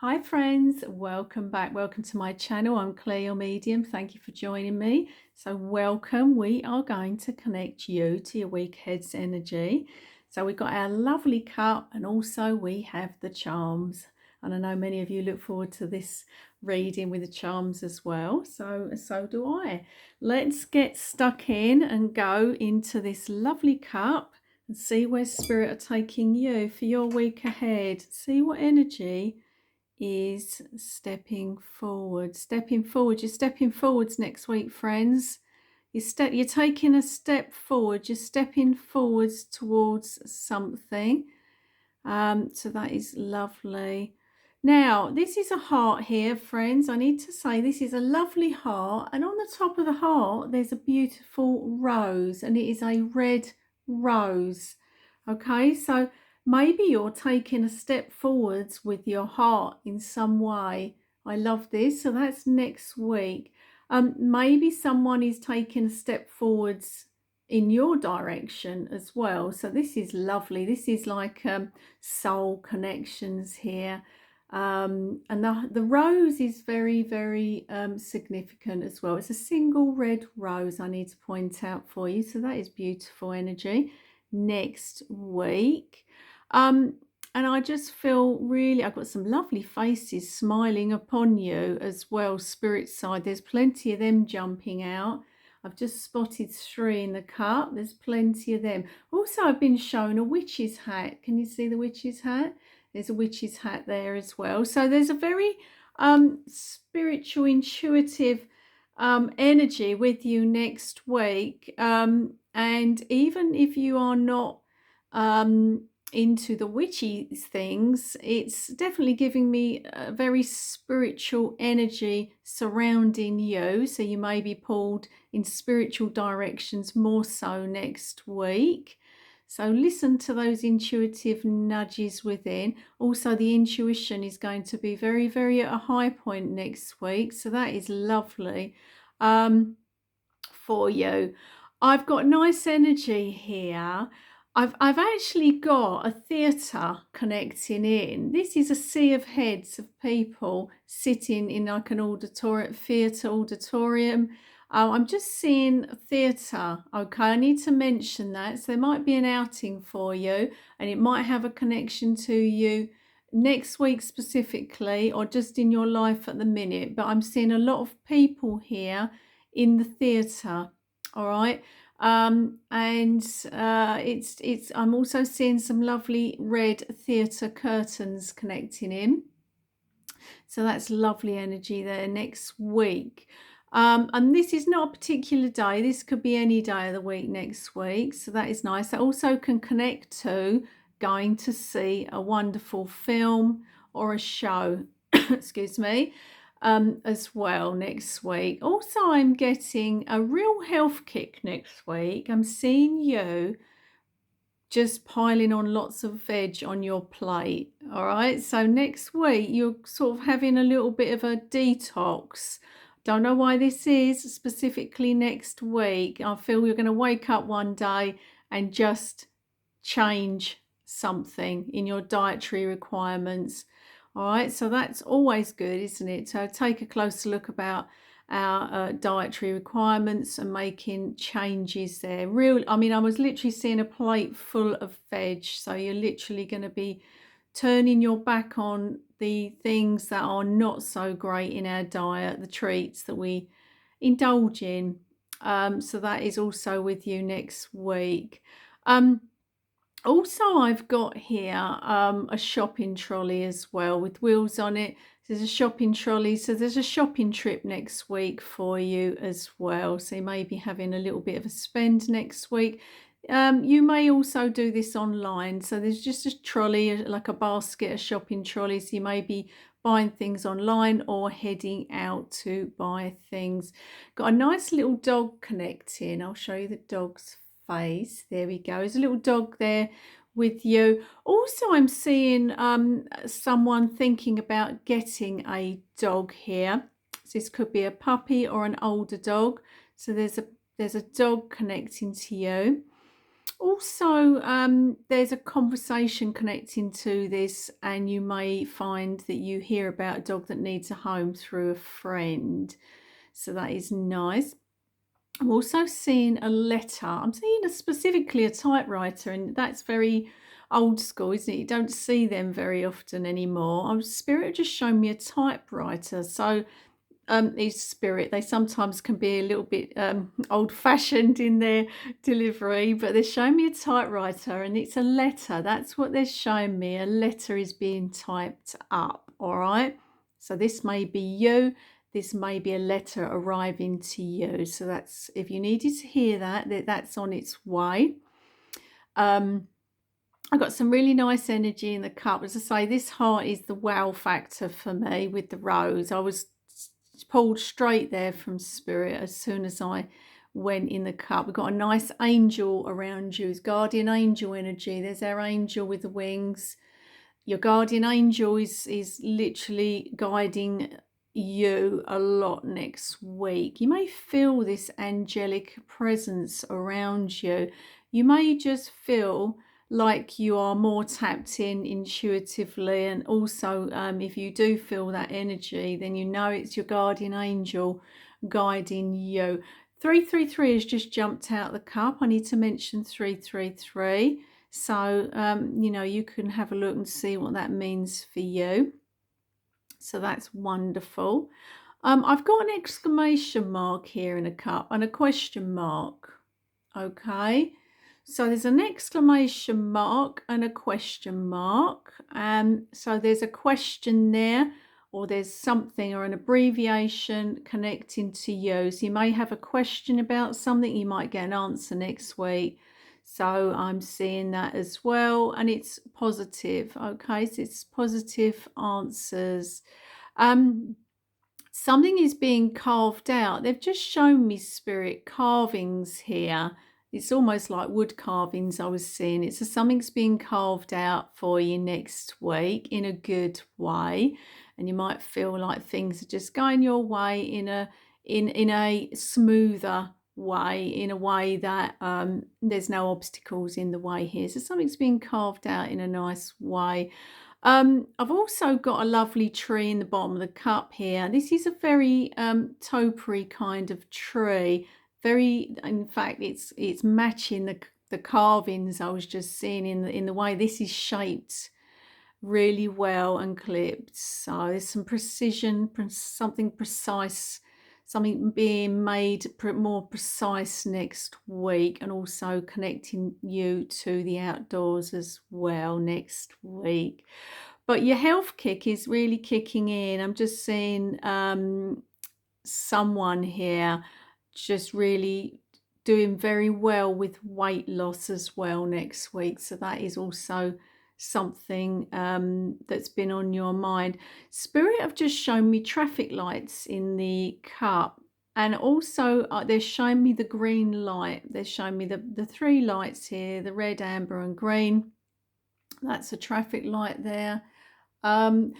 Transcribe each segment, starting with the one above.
Hi friends, welcome back. Welcome to my channel. I'm Claire, your medium. Thank you for joining me. So welcome. We are going to connect you to your week ahead's energy. So we've got our lovely cup and also we have the charms. And I know many of you look forward to this reading with the charms as well. So do I. Let's get stuck in and go into this lovely cup and see where spirit are taking you for your week ahead. See what energy is stepping forward. You're stepping forwards next week, friends. You're taking a step forward. You're stepping forwards towards something. So that is lovely. Now, this is a heart here, friends. I need to say this is a lovely heart, and on the top of the heart there's a beautiful rose, and it is a red rose. Okay, so maybe you're taking a step forwards with your heart in some way. I love this. So that's next week. Maybe someone is taking a step forwards in your direction as well. So this is lovely. This is like soul connections here. And the rose is very significant as well. It's a single red rose, I need to point out for you. So that is beautiful energy next week. And I just feel really, I've got some lovely faces smiling upon you as well, spirit side. There's plenty of them jumping out. I've just spotted 3 in the cup. There's plenty of them. Also, I've been shown a witch's hat. Can you see the witch's hat? There's a witch's hat there as well. So there's a very spiritual, intuitive energy with you next week. And even if you are not into the witchy things, it's definitely giving me a very spiritual energy surrounding you. So you may be pulled in spiritual directions more so next week. So listen to those intuitive nudges within. Also, the intuition is going to be very at a high point next week. So that is lovely for you. I've got nice energy here. I've actually got a theatre connecting in. This is a sea of heads of people sitting in like an auditorium, theatre auditorium. I'm just seeing theatre. Okay, I need to mention that. So there might be an outing for you, and it might have a connection to you next week specifically, or just in your life at the minute. But I'm seeing a lot of people here in the theatre. All right. It's I'm also seeing some lovely red theatre curtains connecting in. So that's lovely energy there next week. And this is not a particular day. This could be any day of the week next week. So that is nice. That also can connect to going to see a wonderful film or a show, excuse me, as well next week. Also, I'm getting a real health kick next week. I'm seeing you just piling on lots of veg on your plate. All right, so next week you're sort of having a little bit of a detox. Don't know why this is specifically next week. I feel you're going to wake up one day and just change something in your dietary requirements. All right, so that's always good, isn't it? So take a closer look about our dietary requirements and making changes there. I mean, I was literally seeing a plate full of veg. So you're literally going to be turning your back on the things that are not so great in our diet, the treats that we indulge in. So that is also with you next week. Also, I've got here a shopping trolley as well with wheels on it. There's a shopping trolley, so there's a shopping trip next week for you as well. So you may be having a little bit of a spend next week. You may also do this online. So there's just a trolley, like a basket of shopping trolleys. You may be buying things online or heading out to buy things. Got a nice little dog connecting. I'll show you the dog's face. There we go. There's a little dog there with you. Also, I'm seeing someone thinking about getting a dog here. So this could be a puppy or an older dog. So there's a dog connecting to you. Also, there's a conversation connecting to this, and you may find that you hear about a dog that needs a home through a friend. So that is nice. I'm also seeing a letter. I'm seeing specifically a typewriter, and that's very old school, isn't it? You don't see them very often anymore. Spirit just showing me a typewriter. So is spirit. They sometimes can be a little bit old-fashioned in their delivery, but they're showing me a typewriter and it's a letter. That's what they're showing me. A letter is being typed up. All right. So this may be you. This may be a letter arriving to you. So that's, if you needed to hear that, that's on its way. I got some really nice energy in the cup. As I say, this heart is the wow factor for me with the rose. I was pulled straight there from spirit as soon as I went in the cup. We've got a nice angel around you. It's guardian angel energy. There's our angel with the wings. Your guardian angel is literally guiding you a lot next week. You may feel this angelic presence around you. You may just feel like you are more tapped in intuitively, and also if you do feel that energy, then you know it's your guardian angel guiding you. 333 has just jumped out the cup. I need to mention 333. So, you know, you can have a look and see what that means for you. So that's wonderful. I've got an exclamation mark here in a cup and a question mark. Okay. So there's an exclamation mark and a question mark. So there's a question there, or there's something or an abbreviation connecting to you. So you may have a question about something, you might get an answer next week. So I'm seeing that as well, and it's positive. Okay, so it's positive answers. Something is being carved out. They've just shown me spirit carvings here. It's almost like wood carvings I was seeing. It's something's being carved out for you next week in a good way, and you might feel like things are just going your way in a smoother way, in a way that there's no obstacles in the way here. So something's being carved out in a nice way. I've also got a lovely tree in the bottom of the cup here. This is a very topiary kind of tree. Very, in fact, it's matching the carvings I was just seeing in the way this is shaped really well and clipped. So there's some precision, something precise, something being made more precise next week, and also connecting you to the outdoors as well next week. But your health kick is really kicking in. I'm just seeing someone here just really doing very well with weight loss as well next week. So that is also something that's been on your mind. Spirit have just shown me traffic lights in the cup, and also they're showing me the green light. They're showing me the three lights here, the red, amber and green. That's a traffic light there. And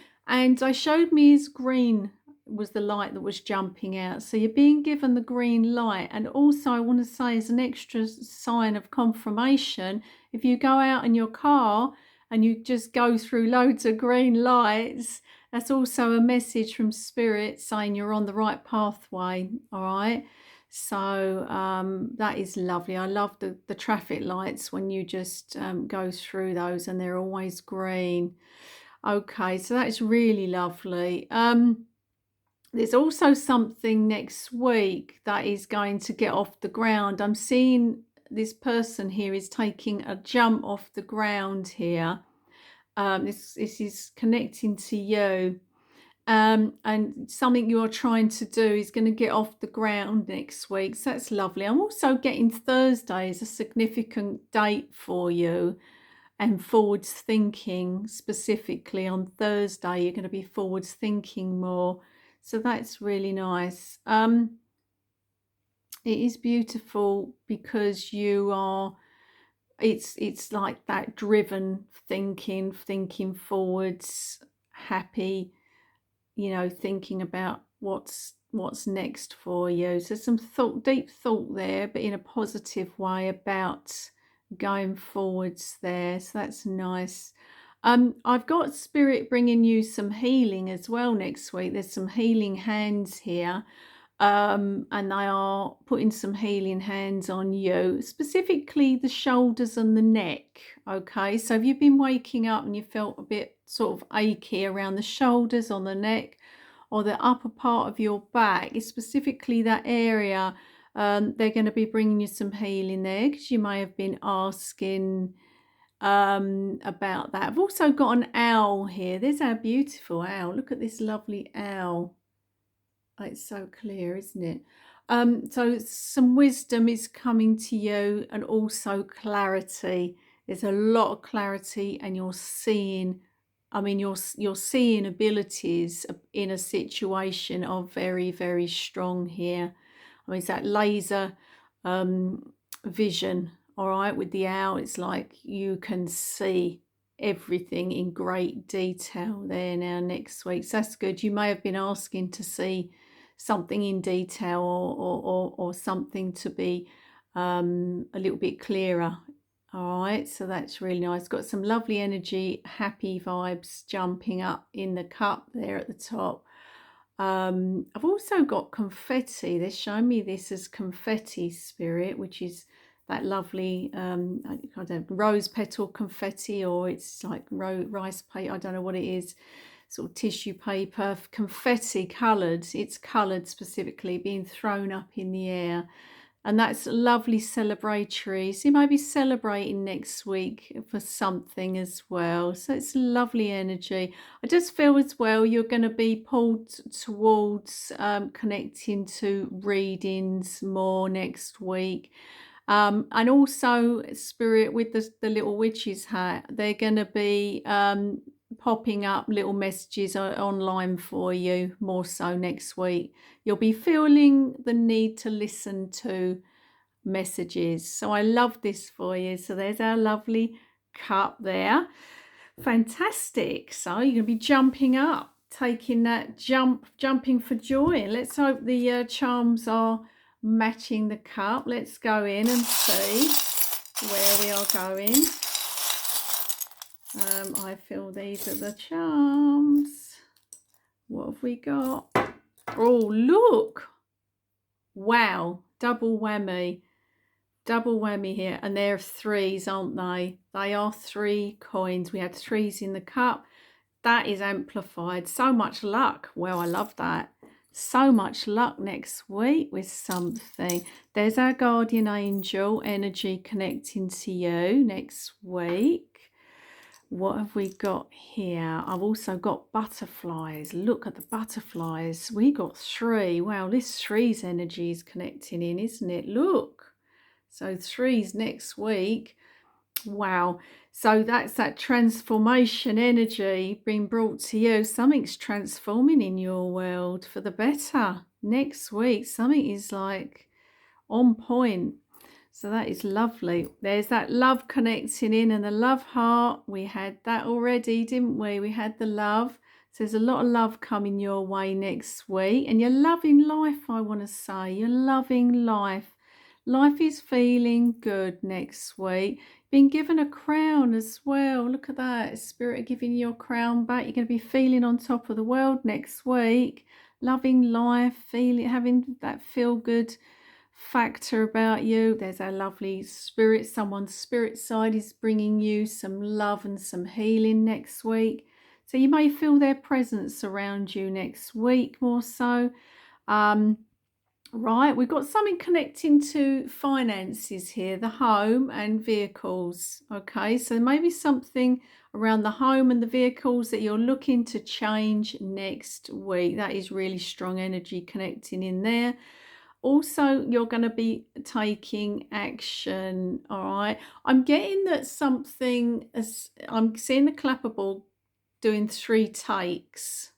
I showed me as green was the light that was jumping out. So you're being given the green light. And also I want to say, as an extra sign of confirmation, if you go out in your car and you just go through loads of green lights, that's also a message from spirit saying you're on the right pathway. All right. So that is lovely. I love the traffic lights when you just go through those, and they're always green. Okay, so that's really lovely. There's also something next week that is going to get off the ground. I'm seeing this person here is taking a jump off the ground here. This is connecting to you. And something you are trying to do is going to get off the ground next week. So that's lovely. I'm also getting Thursday as a significant date for you, and forwards thinking. Specifically on Thursday, you're going to be forwards thinking more. So that's really nice. It is beautiful because you are, it's like that driven thinking forwards, happy, you know, thinking about what's next for you. So some deep thought there, but in a positive way about going forwards there. So that's nice. I've got Spirit bringing you some healing as well next week. There's some healing hands here. And they are putting some healing hands on you, specifically the shoulders and the neck. Okay, so if you've been waking up and you felt a bit sort of achy around the shoulders, on the neck, or the upper part of your back, it's specifically that area. They're going to be bringing you some healing there because you may have been asking about that. I've also got an owl here. There's our beautiful owl. Look at this lovely owl. Oh, it's so clear, isn't it? So some wisdom is coming to you, and also clarity. There's a lot of clarity, and you're seeing. I mean, you're seeing abilities in a situation are very, very strong here. I mean, it's that laser vision. All right, with the owl, it's like you can see everything in great detail there now next week. So that's good. You may have been asking to see something in detail, or something to be a little bit clearer. All right, so that's really nice. Got some lovely energy, happy vibes jumping up in the cup there at the top. I've also got confetti. They're showing me this as confetti, Spirit, which is that lovely I don't know, rose petal confetti, or it's like rice paper. I don't know what it is, sort of tissue paper, confetti coloured. It's coloured specifically, being thrown up in the air. And that's lovely celebratory. So you might be celebrating next week for something as well. So it's lovely energy. I just feel as well you're going to be pulled towards connecting to readings more next week. And also, Spirit, with the little witch's hat, they're going to be popping up little messages online for you more so next week. You'll be feeling the need to listen to messages. So I love this for you. So there's our lovely cup there. Fantastic. So you're going to be jumping up, taking that jumping for joy. Let's hope the charms are matching the cup. Let's go in and see where we are going. I feel these are the charms. What have we got? Oh, look. Wow. Double whammy. Double whammy here. And they're threes, aren't they? They are 3 coins. We had 3s in the cup. That is amplified. So much luck. Well, I love that. So much luck next week with something. There's our guardian angel energy connecting to you next week. What have we got here? I've also got butterflies. Look at the butterflies. We got 3. Wow, this 3's energy is connecting in, isn't it? Look. So 3's next week. Wow. So that's that transformation energy being brought to you. Something's transforming in your world for the better next week. Something is like on point. So that is lovely. There's that love connecting in, and the love heart. We had that already, didn't we? We had the love. So there's a lot of love coming your way next week. And you're loving life, I want to say. You're loving life. Life is feeling good next week. Being given a crown as well. Look at that. Spirit are giving you your crown back. You're going to be feeling on top of the world next week. Loving life, feeling, having that feel good factor about you. There's our lovely spirit. Someone's spirit side is bringing you some love and some healing next week. So you may feel their presence around you next week more so. Right, we've got something connecting to finances here, the home and vehicles. Okay, so maybe something around the home and the vehicles that you're looking to change next week. That is really strong energy connecting in there. Also, you're going to be taking action. All right, I'm getting that something, as I'm seeing the clapperboard doing 3 takes.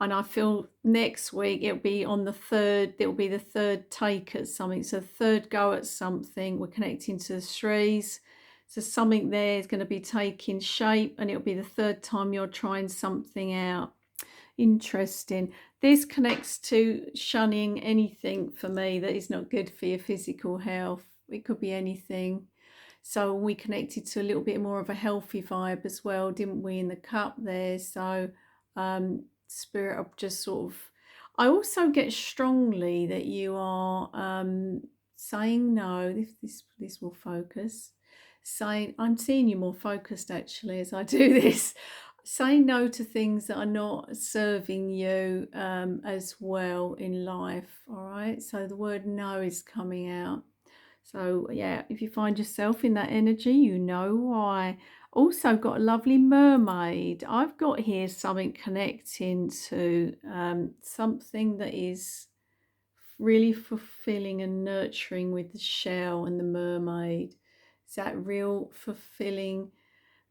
And I feel next week it'll be on the third, it'll be the third take at something. So third go at something. We're connecting to the 3s. So something there is going to be taking shape, and it'll be the third time you're trying something out. Interesting. This connects to shunning anything for me that is not good for your physical health. It could be anything. So we connected to a little bit more of a healthy vibe as well, didn't we, in the cup there? So spirit of just sort of, I also get strongly that you are saying no. If this will focus, saying, I'm seeing you more focused actually as I do this. Say no to things that are not serving you as well in life. All right, so the word no is coming out. So yeah, if you find yourself in that energy, you know why. Also got a lovely mermaid. I've got here something connecting to something that is really fulfilling and nurturing with the shell and the mermaid. It's that real fulfilling,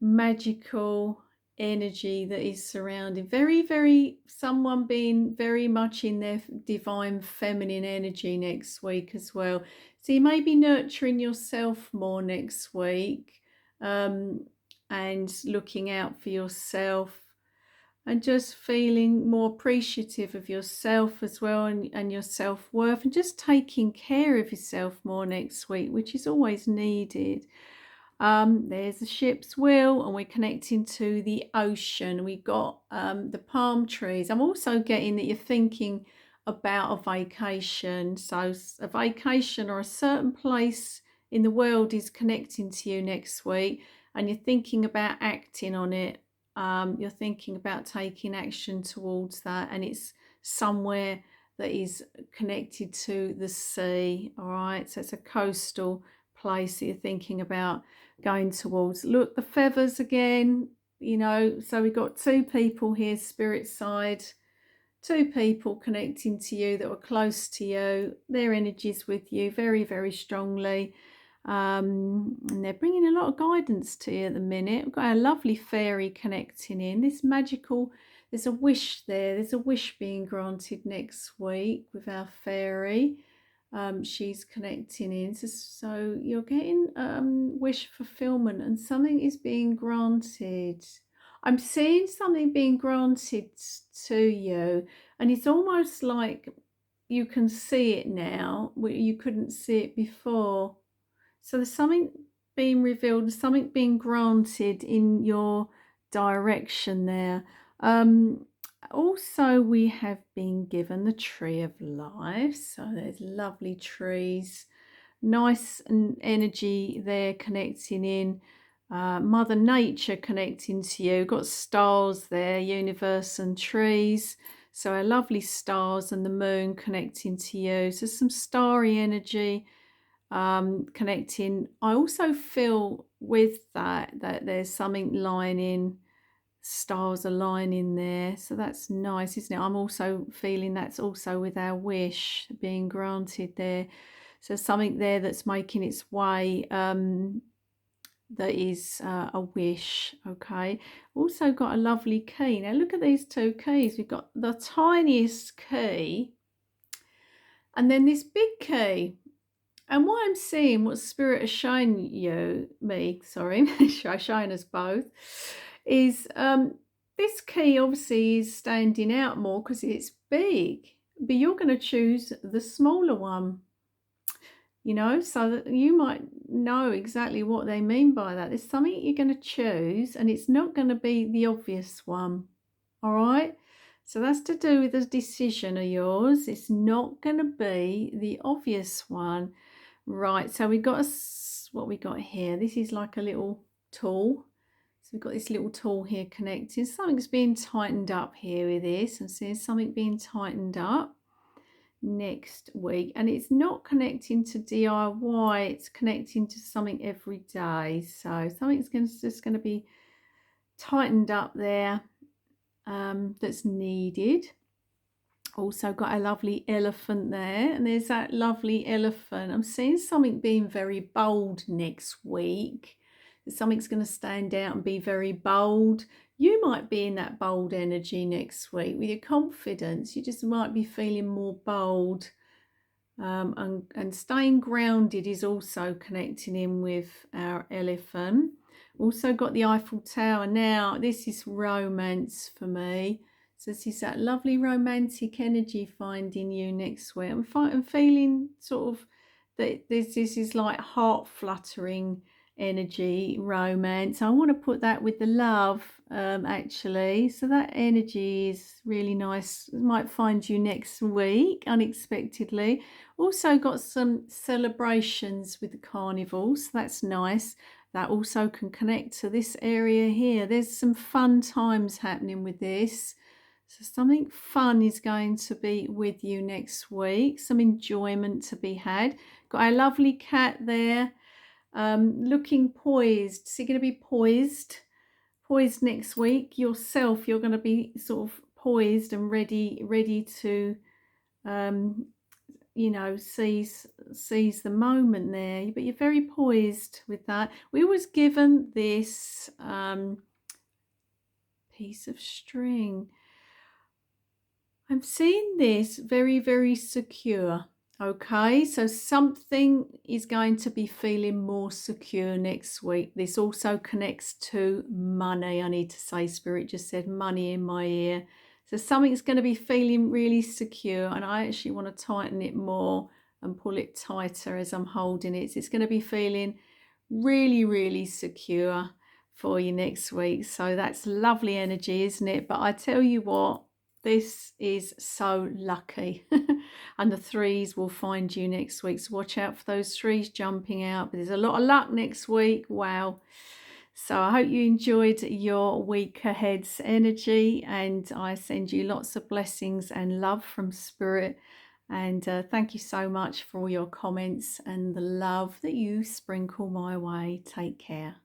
magical energy that is surrounding very someone being very much in their divine feminine energy next week as well. So you may be nurturing yourself more next week, and looking out for yourself and just feeling more appreciative of yourself as well, and your self-worth, and just taking care of yourself more next week, which is always needed. There's the ship's wheel, and we're connecting to the ocean. We've got the palm trees. I'm also getting that you're thinking about a vacation. So a vacation or a certain place in the world is connecting to you next week, and you're thinking about acting on it. You're thinking about taking action towards that, and it's somewhere that is connected to the sea. All right, so it's a coastal place that you're thinking about going towards. Look, the feathers again, you know, so we've got two people here, spirit side, two people connecting to you that were close to you, their energies with you very strongly, and they're bringing a lot of guidance to you at the minute. We've got a lovely fairy connecting in, this magical, there's a wish there, there's a wish being granted next week with our fairy. She's connecting in, so you're getting wish fulfillment, and something is being granted. I'm seeing something being granted to you, and it's almost like you can see it now where you couldn't see it before. So there's something being revealed, something being granted in your direction there. Also, we have been given the tree of life. So there's lovely trees, nice and energy there connecting in. Mother Nature connecting to you. Got stars there, universe and trees. So our lovely stars and the moon connecting to you. So some starry energy connecting. I also feel with that there's something lining, stars aligning there, so that's nice, isn't it? I'm also feeling that's also with our wish being granted there, so something there that's making its way, that is a wish. Okay, also got a lovely key. Now look at these two keys. We've got the tiniest key and then this big key. And what I'm seeing, what Spirit has shown shown us both, is this key obviously is standing out more because it's big, but you're going to choose the smaller one, you know, so that you might know exactly what they mean by that. There's something you're going to choose, and it's not going to be the obvious one, all right? So that's to do with a decision of yours. It's not going to be the obvious one. Right, so we've got what we got here. This is like a little tool. So we've got this little tool here connecting. Something's being tightened up here with this. I'm seeing something being tightened up next week. And it's not connecting to DIY. It's connecting to something every day. So something's just going to be tightened up there, that's needed. Also got a lovely elephant there, and there's that lovely elephant. I'm seeing something being very bold next week. Something's going to stand out and be very bold. You might be in that bold energy next week with your confidence. You just might be feeling more bold, and staying grounded is also connecting in with our elephant. Also got the Eiffel Tower. Now this is romance for me. So this is that lovely romantic energy finding you next week. I'm feeling sort of that this is like heart fluttering energy, romance. I want to put that with the love, actually. So that energy is really nice. It might find you next week unexpectedly. Also got some celebrations with the carnival, so that's nice. That also can connect to this area here. There's some fun times happening with this. So something fun is going to be with you next week. Some enjoyment to be had. Got a lovely cat there, looking poised. So you're going to be poised next week yourself. You're going to be sort of poised and ready to, um, seize the moment there. But you're very poised with that. We was given this piece of string. I'm seeing this very, very secure. Okay, so something is going to be feeling more secure next week. This also connects to money. I need to say, Spirit just said money in my ear. So something's going to be feeling really secure, and I actually want to tighten it more and pull it tighter as I'm holding it. So it's going to be feeling really, really secure for you next week. So that's lovely energy, isn't it? But I tell you what, this is so lucky. And the threes will find you next week. So watch out for those threes jumping out. But there's a lot of luck next week. Wow. So I hope you enjoyed your week ahead's energy. And I send you lots of blessings and love from Spirit. And thank you so much for all your comments and the love that you sprinkle my way. Take care.